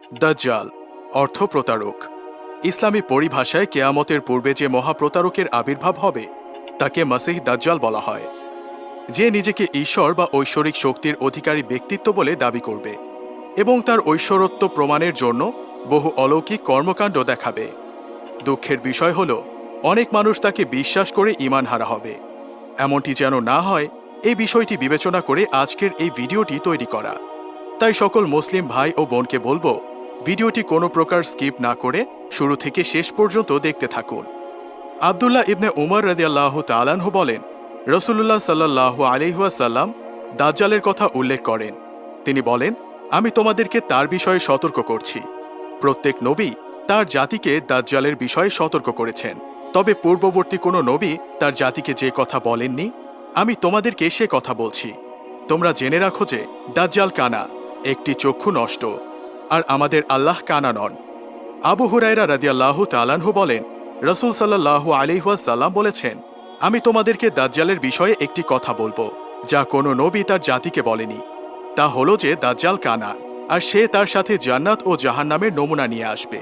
দাজ্জাল অর্থ প্রতারক। ইসলামী পরিভাষায় কেয়ামতের পূর্বে যে মহাপ্রতারকের আবির্ভাব হবে তাকে মাসিহ দাজ্জাল বলা হয়। যে নিজেকে ঈশ্বর বা ঐশ্বরিক শক্তির অধিকারী ব্যক্তিত্ব বলে দাবি করবে এবং তার ঐশ্বরত্ব প্রমাণের জন্য বহু অলৌকিক কর্মকাণ্ড দেখাবে। দুঃখের বিষয় হল অনেক মানুষ তাকে বিশ্বাস করে ঈমান হারা হবে। এমনটি যেন না হয় এই বিষয়টি বিবেচনা করে আজকের এই ভিডিওটি তৈরি করা। তাই সকল মুসলিম ভাই ও বোনকে বলবো, ভিডিওটি কোনো প্রকার স্কিপ না করে শুরু থেকে শেষ পর্যন্ত দেখতে থাকুন। আবদুল্লাহ ইবনে উমর রাদিয়াল্লাহু তাআলা আনহু বলেন, রাসূলুল্লাহ সাল্লাল্লাহু আলাইহি ওয়াসাল্লাম দাজ্জালের কথা উল্লেখ করেন। তিনি বলেন, আমি তোমাদেরকে তার বিষয়ে সতর্ক করছি। প্রত্যেক নবী তার জাতিকে দাজ্জালের বিষয়ে সতর্ক করেছেন, তবে পূর্ববর্তী কোনো নবী তার জাতিকে যে কথা বলেননি আমি তোমাদেরকে সে কথা বলছি। তোমরা জেনে রাখো যে দাজ্জাল কানা, একটি চক্ষু নষ্ট, আর আমাদের আল্লাহ কানা নন। আবু হুরায়রা রাদিয়াল্লাহু তাআলা আনহু বলেন, রাসূল সাল্লাল্লাহু আলাইহি ওয়াসাল্লাম বলেছেন, আমি তোমাদেরকে দাজ্জালের বিষয়ে একটি কথা বলবো যা কোনো নবী তার জাতিকে বলেনি। তা হলো যে দাজ্জাল কানা, আর সে তার সাথে জান্নাত ও জাহান্নামের নমুনা নিয়ে আসবে।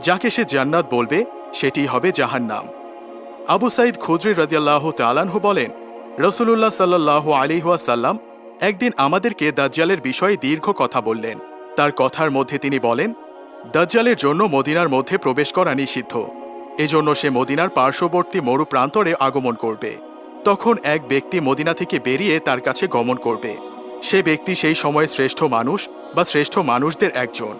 যাকে সে জান্নাত বলবে সেটিই হবে জাহান্নাম। আবু সাঈদ খুদরি রাদিয়াল্লাহু তাআলা আনহু বলেন, রাসূলুল্লাহ সাল্লাল্লাহু আলাইহি ওয়াসাল্লাম একদিন আমাদেরকে দাজ্জালের বিষয়ে দীর্ঘ কথা বললেন। তার কথার মধ্যে তিনি বলেন, দাজ্জালের জন্য মদিনার মধ্যে প্রবেশ করা নিষিদ্ধ। এজন্য সে মদিনার পার্শ্ববর্তী মরু প্রান্তরে আগমন করবে। তখন এক ব্যক্তি মদিনা থেকে বেরিয়ে তার কাছে গমন করবে। সে ব্যক্তি সেই সময় শ্রেষ্ঠ মানুষ বা শ্রেষ্ঠ মানুষদের একজন।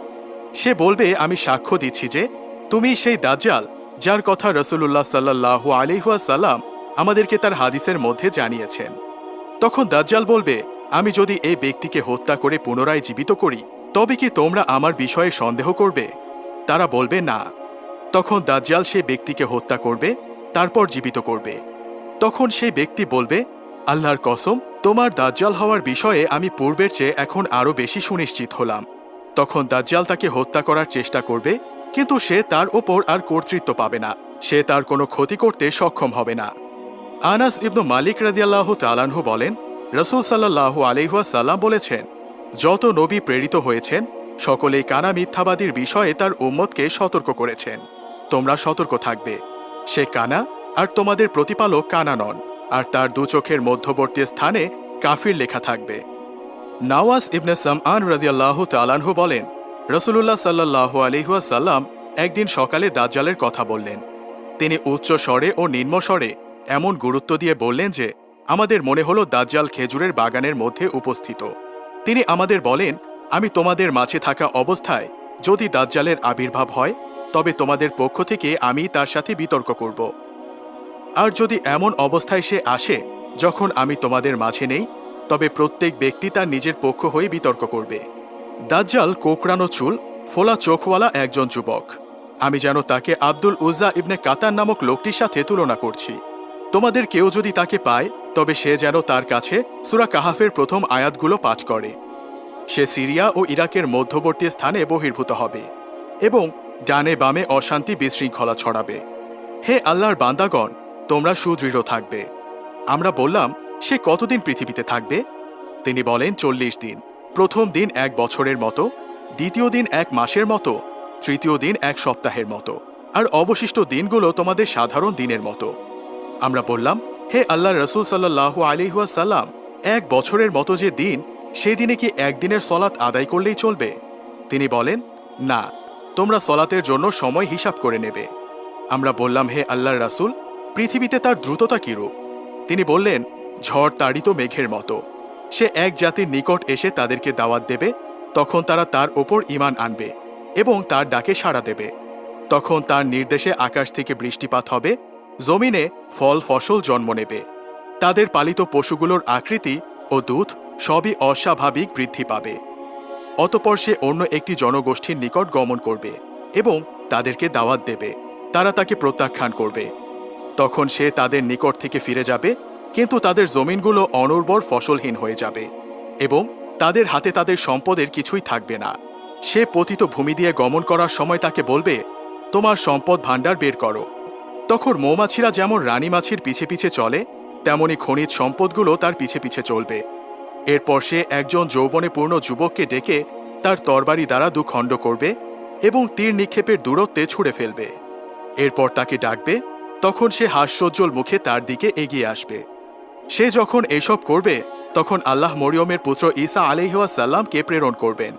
সে বলবে, আমি সাক্ষ্য দিচ্ছি যে তুমি সেই দাজ্জাল যার কথা রাসূলুল্লাহ সাল্লাল্লাহু আলাইহি ওয়াসাল্লাম আমাদেরকে তার হাদিসের মধ্যে জানিয়েছেন। তখন দাজ্জাল বলবে, আমি যদি এই ব্যক্তিকে হত্যা করে পুনরায় জীবিত করি তবে কি তোমরা আমার বিষয়ে সন্দেহ করবে? তারা বলবে না। তখন দাজ্জাল সে ব্যক্তিকে হত্যা করবে, তারপর জীবিত করবে। তখন সেই ব্যক্তি বলবে, আল্লাহর কসম, তোমার দাজ্জাল হওয়ার বিষয়ে আমি পূর্বের চেয়ে এখন আরও বেশি সুনিশ্চিত হলাম। তখন দাজ্জাল তাকে হত্যা করার চেষ্টা করবে, কিন্তু সে তার ওপর আর কর্তৃত্ব পাবে না। সে তার কোনো ক্ষতি করতে সক্ষম হবে না। আনাস ইবনু মালিক রাদিয়াল্লাহু তাআলা আনহু বলেন, রাসূল সাল্লাল্লাহু আলাইহি ওয়াসাল্লাম বলেছেন, যত নবী প্রেরিত হয়েছেন সকলেই কানা মিথ্যাবাদীর বিষয়ে তার উম্মতকে সতর্ক করেছেন। তোমরা সতর্ক থাকবে। সে কানা, আর তোমাদের প্রতিপালক কানা নন, আর তার দু চোখের মধ্যবর্তী স্থানে কাফির লেখা থাকবে। নাওয়াস ইবনে সামআন রাদিয়াল্লাহু তাআলা আনহু বলেন, রাসূলুল্লাহ সাল্লাল্লাহু আলাইহি ওয়াসাল্লাম একদিন সকালে দাজ্জালের কথা বললেন। তিনি উচ্চ স্বরে ও নিম্ন স্বরে এমন গুরুত্ব দিয়ে বললেন যে আমাদের মনে হলো দাজ্জাল খেজুরের বাগানের মধ্যে উপস্থিত। তিনি আমাদের বলেন, আমি তোমাদের মাঝে থাকা অবস্থায় যদি দাজ্জালের আবির্ভাব হয় তবে তোমাদের পক্ষ থেকে আমি তার সাথে বিতর্ক করব। আর যদি এমন অবস্থায় সে আসে যখন আমি তোমাদের মাঝে নেই, তবে প্রত্যেক ব্যক্তি তার নিজের পক্ষ হয়ে বিতর্ক করবে। দাজ্জাল কোকড়ানো চুল, ফোলা চোখওয়ালা একজন যুবক। আমি যেন তাকে আব্দুল উজ্জা ইবনে কাতার নামক লোকটির সাথে তুলনা করছি। তোমাদের কেউ যদি তাকে পায় তবে সে যেন তার কাছে সূরা কাহাফের প্রথম আয়াতগুলো পাঠ করে। সে সিরিয়া ও ইরাকের মধ্যবর্তী স্থানে বহির্ভূত হবে এবং ডানে বামে অশান্তি বিশৃঙ্খলা ছড়াবে। হে আল্লাহর বান্দাগণ, তোমরা সুদৃঢ় থাকবে। আমরা বললাম, সে কতদিন পৃথিবীতে থাকবে? তিনি বলেন, 40 দিন। প্রথম দিন 1 বছরের মতো, দ্বিতীয় দিন 1 মাসের মতো, তৃতীয় দিন 1 সপ্তাহের মতো, আর অবশিষ্ট দিনগুলো তোমাদের সাধারণ দিনের মতো। আমরা বললাম, হে আল্লাহর রাসূল সাল্লাল্লাহু আলাইহি ওয়াসাল্লাম, 1 বছরের মতো যে দিন, সেই দিনে কি একদিনের সলাত আদায় করলেই চলবে? তিনি বলেন, না, তোমরা সলাতের জন্য সময় হিসাব করে নেবে। আমরা বললাম, হে আল্লাহর রাসূল, পৃথিবীতে তার দ্রুততা কিরূপ? তিনি বললেন, ঝড় তাড়িত মেঘের মতো। সে এক জাতির নিকট এসে তাদেরকে দাওয়াত দেবে, তখন তারা তার ওপর ঈমান আনবে এবং তার ডাকে সাড়া দেবে। তখন তার নির্দেশে আকাশ থেকে বৃষ্টিপাত হবে, জমিনে ফল ফসল জন্ম নেবে। তাদের পালিত পশুগুলোর আকৃতি ও দুধ সবই অস্বাভাবিক বৃদ্ধি পাবে। অতঃপর সে অন্য একটি জনগোষ্ঠীর নিকট গমন করবে এবং তাদেরকে দাওয়াত দেবে। তারা তাকে প্রত্যাখ্যান করবে। তখন সে তাদের নিকট থেকে ফিরে যাবে, কিন্তু তাদের জমিনগুলো অনুর্বর ফসলহীন হয়ে যাবে এবং তাদের হাতে তাদের সম্পদের কিছুই থাকবে না। সে পতিত ভূমি দিয়ে গমন করার সময় তাকে বলবে, তোমার সম্পদ ভাণ্ডার বের করো। তখন মৌমাছিরা যেমন রানী মাছির পিছে পিছে চলে, তেমনি খনিজ সম্পদগুলো তার পিছে পিছে চলবে। এরপর সে একজন যৌবনে পূর্ণ যুবককে ডেকে তার তরবারি দ্বারা দুখণ্ড করবে এবং তীর নিক্ষেপের দূরত্বে ছুঁড়ে ফেলবে। এরপর তাকে ডাকবে, তখন সে হাস্যোজ্জ্বল মুখে তার দিকে এগিয়ে আসবে। সে যখন এসব করবে তখন আল্লাহ মরিয়মের পুত্র ঈসা আলাইহিসসালামকে প্রেরণ করবেন।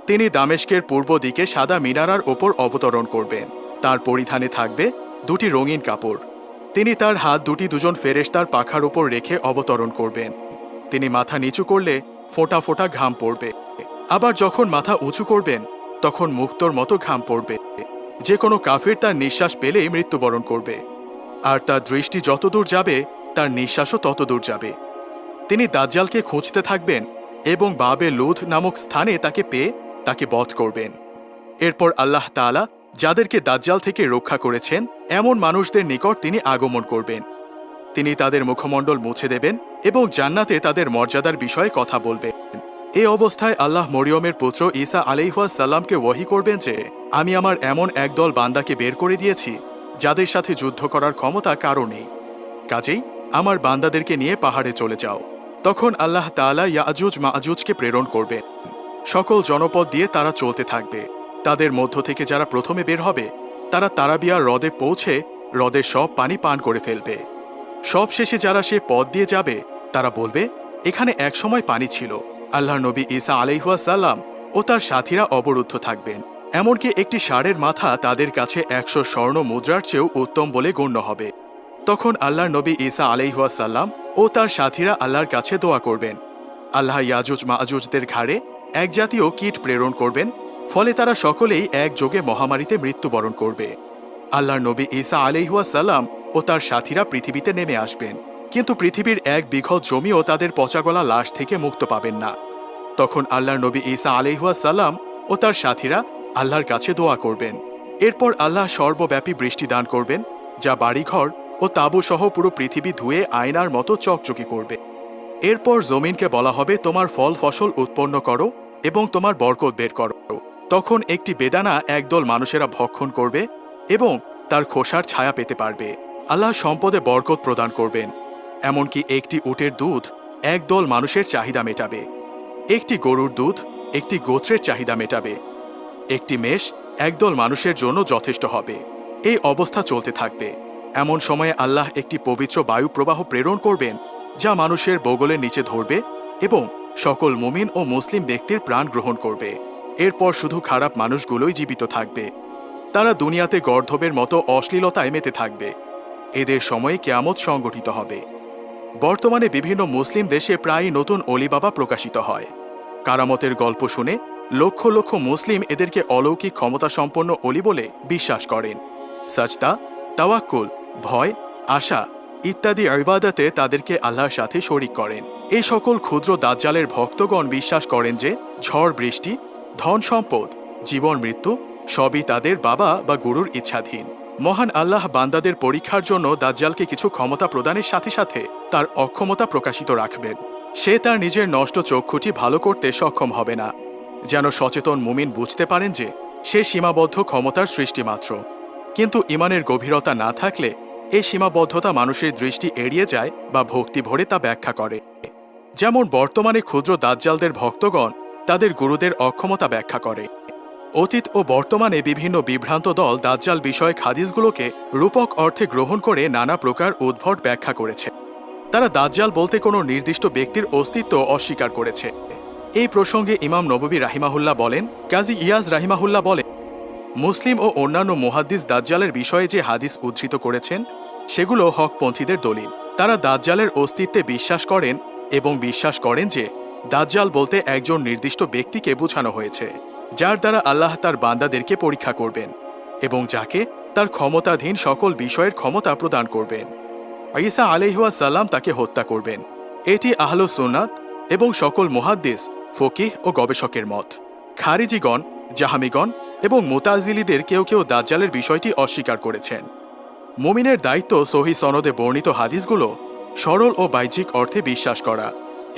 তিনি দামেস্কের পূর্ব দিকে সাদা মিনারার ওপর অবতরণ করবেন। তার পরিধানে থাকবে দুটি রঙিন কাপড়। তিনি তার হাত দুটি দুজন ফেরেশতার পাখার উপর রেখে অবতরণ করবেন। তিনি মাথা নিচু করলে ফোঁটা ফোঁটা ঘাম পড়বে, আবার যখন মাথা উঁচু করবেন তখন মুক্তোর মতো ঘাম পড়বে। যে কোনো কাফির তার নিঃশ্বাস পেলেই মৃত্যুবরণ করবে, আর তার দৃষ্টি যতদূর যাবে তার নিঃশ্বাসও ততদূর যাবে। তিনি দাজ্জালকে খুঁজতে থাকবেন এবং বাবে লুধ নামক স্থানে তাকে পেয়ে তাকে বধ করবেন। এরপর আল্লাহ তাআলা যাদেরকে দাজ্জাল থেকে রক্ষা করেছেন এমন মানুষদের নিকট তিনি আগমন করবেন। তিনি তাদের মুখমণ্ডল মুছে দেবেন এবং জান্নাতে তাদের মর্যাদার বিষয়ে কথা বলবেন। এই অবস্থায় আল্লাহ মরিয়মের পুত্র ঈসা আলাইহিসসালামকে ওহী করবেন যে, আমি আমার এমন একদল বান্দাকে বের করে দিয়েছি যাদের সাথে যুদ্ধ করার ক্ষমতা কারো নেই, কাজেই আমার বান্দাদেরকে নিয়ে পাহাড়ে চলে যাও। তখন আল্লাহ তাআলা ইয়াজুজ মাজুজকে প্রেরণ করবেন। সকল জনপদ দিয়ে তারা চলতে থাকবে। তাদের মধ্য থেকে যারা প্রথমে বের হবে তারা তারাবিয়া হ্রদে পৌঁছে হ্রদের সব পানি পান করে ফেলবে। সব শেষে যারা সে পথ দিয়ে যাবে তারা বলবে, এখানে একসময় পানি ছিল। আল্লাহর নবী ঈসা আলাইহিসসালাম ও তার সাথীরা অবরুদ্ধ থাকবেন। এমনকি একটি ষাঁড়ের মাথা তাদের কাছে 100 স্বর্ণ মুদ্রার চেয়েও উত্তম বলে গণ্য হবে। তখন আল্লাহর নবী ঈসা আলাইহিসসালাম ও তার সাথীরা আল্লাহর কাছে দোয়া করবেন। আল্লাহ ইয়াজুজ মাজুজদের ঘাড়ে এক জাতীয় কীট প্রেরণ করবেন, ফলে তারা সকলেই একযোগে মহামারীতে মৃত্যুবরণ করবে। আল্লাহর নবী ঈসা আলাইহিসসালাম ও তার সাথীরা পৃথিবীতে নেমে আসবেন, কিন্তু পৃথিবীর 1 বিঘত জমিও তাদের পচাগলা লাশ থেকে মুক্ত পাবেন না। তখন আল্লাহর নবী ঈসা আলাইহিসসালাম ও তার সাথীরা আল্লাহর কাছে দোয়া করবেন। এরপর আল্লাহ সর্বব্যাপী বৃষ্টি দান করবেন, যা বাড়িঘর ও তাঁবু সহ পুরো পৃথিবী ধুয়ে আয়নার মতো চকচকি করবে। এরপর জমিনকে বলা হবে, তোমার ফল ফসল উৎপন্ন করো এবং তোমার বরকত বের করো। তখন একটি বেদানা একদল মানুষেরা ভক্ষণ করবে এবং তার খোসার ছায়া পেতে পারবে। আল্লাহ সম্পদে বরকত প্রদান করবেন। এমনকি একটি উটের দুধ একদল মানুষের চাহিদা মেটাবে, একটি গরুর দুধ একটি গোত্রের চাহিদা মেটাবে, একটি মেষ একদল মানুষের জন্য যথেষ্ট হবে। এই অবস্থা চলতে থাকবে। এমন সময়ে আল্লাহ একটি পবিত্র বায়ু প্রবাহ প্রেরণ করবেন, যা মানুষের বগলের নিচে ধরবে এবং সকল মুমিন ও মুসলিম ব্যক্তির প্রাণ গ্রহণ করবে। এরপর শুধু খারাপ মানুষগুলোই জীবিত থাকবে। তারা দুনিয়াতে গর্ধবের মতো অশ্লীলতায় মেতে থাকবে। এদের সময়ে কিয়ামত সংগঠিত হবে। বর্তমানে বিভিন্ন মুসলিম দেশে প্রায়ই নতুন অলি বাবা প্রকাশিত হয়। কারামতের গল্প শুনে লক্ষ লক্ষ মুসলিম এদেরকে অলৌকিক ক্ষমতা সম্পন্ন অলি বলে বিশ্বাস করেন। সাজদা, তাওয়াক্কুল, ভয়, আশা ইত্যাদি ইবাদতে তাদেরকে আল্লাহর সাথে শরিক করেন। এই সকল ক্ষুদ্র দাজ্জালের ভক্তগণ বিশ্বাস করেন যে ঝড় বৃষ্টি, ধন সম্পদ, জীবন মৃত্যু সবই তাদের বাবা বা গুরুর ইচ্ছাধীন। মহান আল্লাহ বান্দাদের পরীক্ষার জন্য দাজ্জালকে কিছু ক্ষমতা প্রদানের সাথে সাথে তার অক্ষমতা প্রকাশিত রাখবেন। সে তার নিজের নষ্ট চক্ষুটি ভালো করতে সক্ষম হবে না, যেন সচেতন মুমিন বুঝতে পারেন যে সে সীমাবদ্ধ ক্ষমতার সৃষ্টি মাত্র। কিন্তু ইমানের গভীরতা না থাকলে এই সীমাবদ্ধতা মানুষের দৃষ্টি এড়িয়ে যায় বা ভক্তি ভরে তা ব্যাখ্যা করে। যেমন বর্তমানে ক্ষুদ্র দাজ্জালদের ভক্তগণ তাদের গুরুদের অক্ষমতা ব্যাখ্যা করে। অতীত ও বর্তমানে বিভিন্ন বিভ্রান্ত দল দাজ্জাল বিষয়ক হাদিসগুলোকে রূপক অর্থে গ্রহণ করে নানা প্রকার উদ্ভট ব্যাখ্যা করেছে। তারা দাজ্জাল বলতে কোনো নির্দিষ্ট ব্যক্তির অস্তিত্ব অস্বীকার করেছে। এই প্রসঙ্গে ইমাম নববী রাহিমাহুল্লাহ বলেন, কাজী ইয়াজ রাহিমাহুল্লাহ বলেন, মুসলিম ও অন্যান্য মুহাদ্দিস দাজ্জালের বিষয়ে যে হাদিস উদ্ধৃত করেছেন সেগুলো হকপন্থীদের দলিল। তারা দাজ্জালের অস্তিত্বে বিশ্বাস করেন এবং বিশ্বাস করেন যে দাজ্জাল বলতে একজন নির্দিষ্ট ব্যক্তিকে বোঝানো হয়েছে, যার দ্বারা আল্লাহ তার বান্দাদেরকে পরীক্ষা করবেন এবং যাকে তার ক্ষমতাধীন সকল বিষয়ের ক্ষমতা প্রদান করবেন। ঈসা আলাইহিসসালাম তাকে হত্যা করবেন। এটি আহলে সুন্নাত এবং সকল মুহাদ্দিস, ফকিহ ও গবেষকের মত। খারিজিগণ, জাহামিগণ এবং মুতাজিলিদের কেউ কেউ দাজ্জালের বিষয়টি অস্বীকার করেছেন। মুমিনের দায়িত্ব সহিহ সনদে বর্ণিত হাদিসগুলো সরল ও বাহ্যিক অর্থে বিশ্বাস করা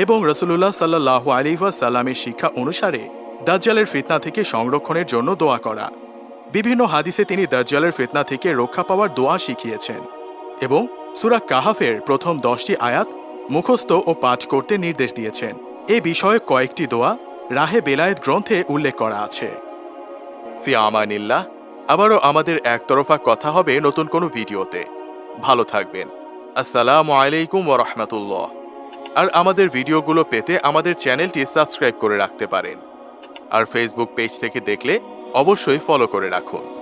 এবং রাসূলুল্লাহ সাল্লাল্লাহু আলাইহি ওয়াসাল্লামের শিক্ষা অনুসারে দাজ্জালের ফিতনা থেকে সংরক্ষণের জন্য দোয়া করা। বিভিন্ন হাদিসে তিনি দাজ্জালের ফিতনা থেকে রক্ষা পাওয়ার দোয়া শিখিয়েছেন এবং সূরা কাহাফের প্রথম 10টি আয়াত মুখস্থ ও পাঠ করতে নির্দেশ দিয়েছেন। এ বিষয়ে কয়েকটি দোয়া রাহে বেলায়েত গ্রন্থে উল্লেখ করা আছে। ফি আমানিল্লাহ। আবারও আমাদের একতরফা কথা হবে নতুন কোনো ভিডিওতে। ভালো থাকবেন। আসসালামু আলাইকুম ওয়া রাহমাতুল্লাহ। আর আমাদের ভিডিওগুলো পেতে আমাদের চ্যানেলটি সাবস্ক্রাইব করে রাখতে পারেন। আর ফেসবুক পেজ থেকে দেখলে অবশ্যই ফলো করে রাখুন।